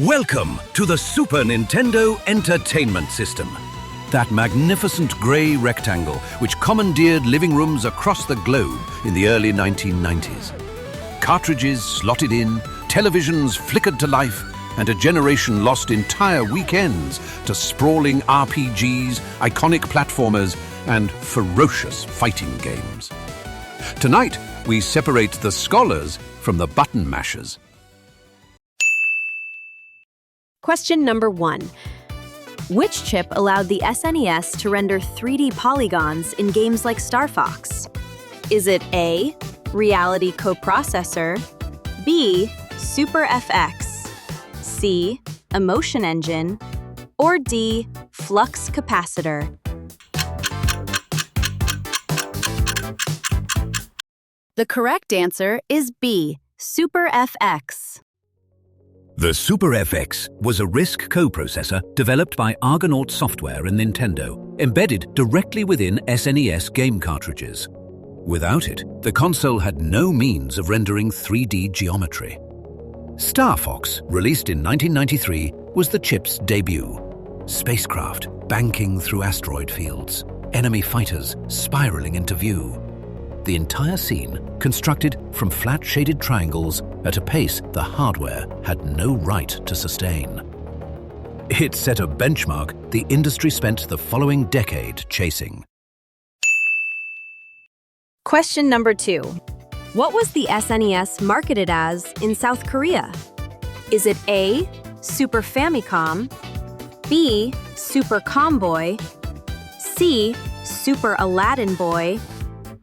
Welcome to the Super Nintendo Entertainment System. That magnificent grey rectangle which commandeered living rooms across the globe in the early 1990s. Cartridges slotted in, televisions flickered to life, and a generation lost entire weekends to sprawling RPGs, iconic platformers, and ferocious fighting games. Tonight, we separate the scholars from the button mashers. Question number 1. Which chip allowed the SNES to render 3D polygons in games like Star Fox? Is it A, Reality Coprocessor, B, Super FX, C, Emotion Engine, or D, Flux Capacitor? The correct answer is B, Super FX. The Super FX was a RISC coprocessor developed by Argonaut Software and Nintendo, embedded directly within SNES game cartridges. Without it, the console had no means of rendering 3D geometry. Star Fox, released in 1993, was the chip's debut. Spacecraft banking through asteroid fields, enemy fighters spiraling into view. The entire scene constructed from flat-shaded triangles at a pace the hardware had no right to sustain. It set a benchmark the industry spent the following decade chasing. Question number 2. What was the SNES marketed as in South Korea? Is it A, Super Famicom, B, Super Comboy, C, Super Aladdin Boy,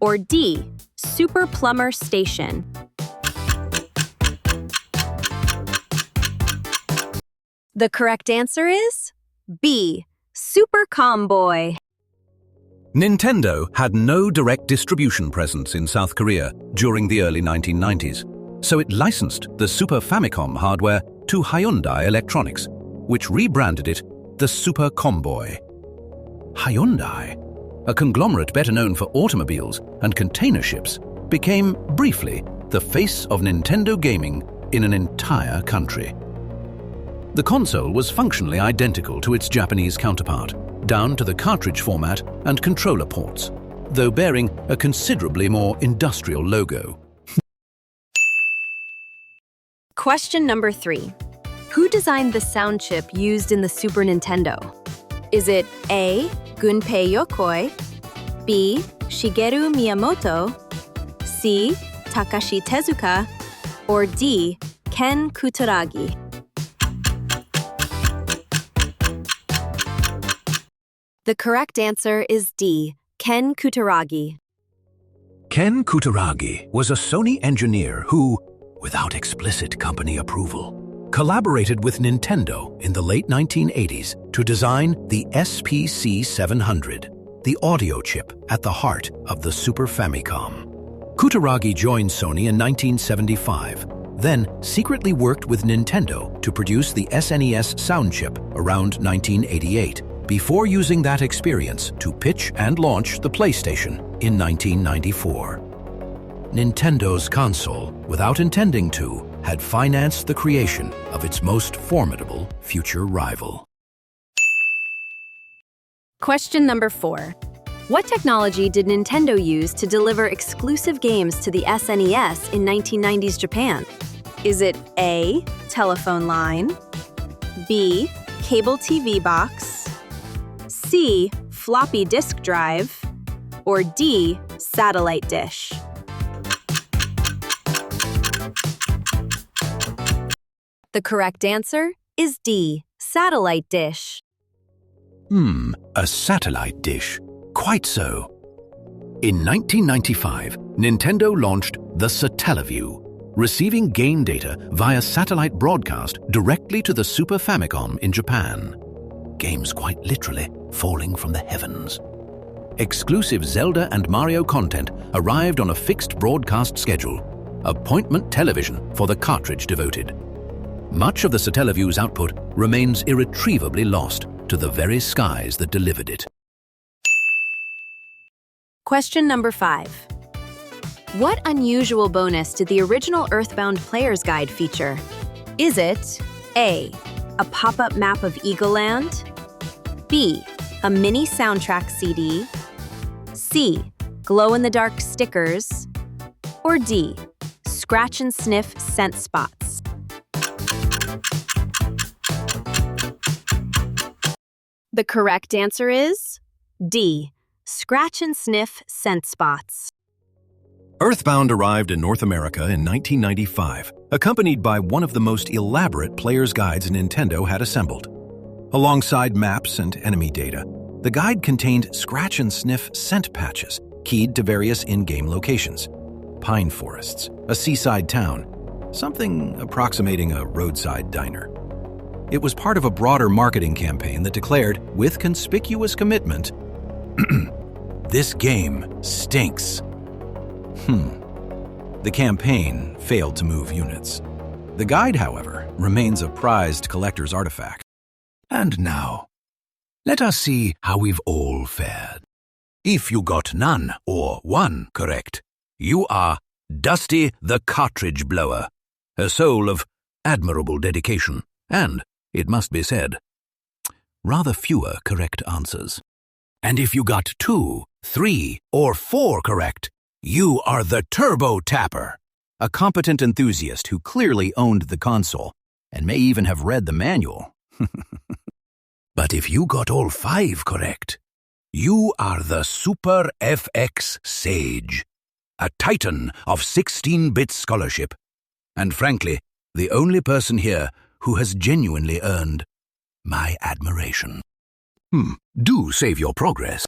or D, Super Plumber Station? The correct answer is B, Super Comboy. Nintendo had no direct distribution presence in South Korea during the early 1990s, so it licensed the Super Famicom hardware to Hyundai Electronics, which rebranded it the Super Comboy. Hyundai, a conglomerate better known for automobiles and container ships, became, briefly, the face of Nintendo gaming in an entire country. The console was functionally identical to its Japanese counterpart, down to the cartridge format and controller ports, though bearing a considerably more industrial logo. Question number 3. Who designed the sound chip used in the Super Nintendo? Is it A, Gunpei Yokoi, B, Shigeru Miyamoto, C, Takashi Tezuka, or D, Ken Kutaragi? The correct answer is D, Ken Kutaragi. Ken Kutaragi was a Sony engineer who, without explicit company approval, collaborated with Nintendo in the late 1980s to design the SPC-700, the audio chip at the heart of the Super Famicom. Kutaragi joined Sony in 1975, then secretly worked with Nintendo to produce the SNES sound chip around 1988, before using that experience to pitch and launch the PlayStation in 1994. Nintendo's console, without intending to, had financed the creation of its most formidable future rival. Question number 4. What technology did Nintendo use to deliver exclusive games to the SNES in 1990s Japan? Is it A, telephone line, B, cable TV box, C, floppy disk drive, or D, satellite dish? The correct answer is D, satellite dish. A satellite dish. Quite so. In 1995, Nintendo launched the Satellaview, receiving game data via satellite broadcast directly to the Super Famicom in Japan. Games quite literally falling from the heavens. Exclusive Zelda and Mario content arrived on a fixed broadcast schedule, appointment television for the cartridge devoted. Much of the Satellaview's output remains irretrievably lost to the very skies that delivered it. Question number 5. What unusual bonus did the original Earthbound Player's Guide feature? Is it A. A pop-up map of Eagleland. B. A mini soundtrack CD. C. Glow-in-the-dark stickers. Or D. Scratch and sniff scent spots. The correct answer is D. Scratch and sniff scent spots. Earthbound arrived in North America in 1995, accompanied by one of the most elaborate player's guides Nintendo had assembled. Alongside maps and enemy data, the guide contained scratch and sniff scent patches keyed to various in-game locations. Pine forests, a seaside town, something approximating a roadside diner. It was part of a broader marketing campaign that declared, with conspicuous commitment, "This game stinks." The campaign failed to move units. The guide, however, remains a prized collector's artifact. And now, let us see how we've all fared. If you got none or one correct, you are Dusty the Cartridge Blower, a soul of admirable dedication, and, it must be said, rather fewer correct answers. And if you got 2, 3, or 4 correct, you are the Turbo Tapper, a competent enthusiast who clearly owned the console and may even have read the manual. But if you got all 5 correct, you are the Super FX Sage, a titan of 16-bit scholarship, and frankly, the only person here who has genuinely earned my admiration. Do save your progress.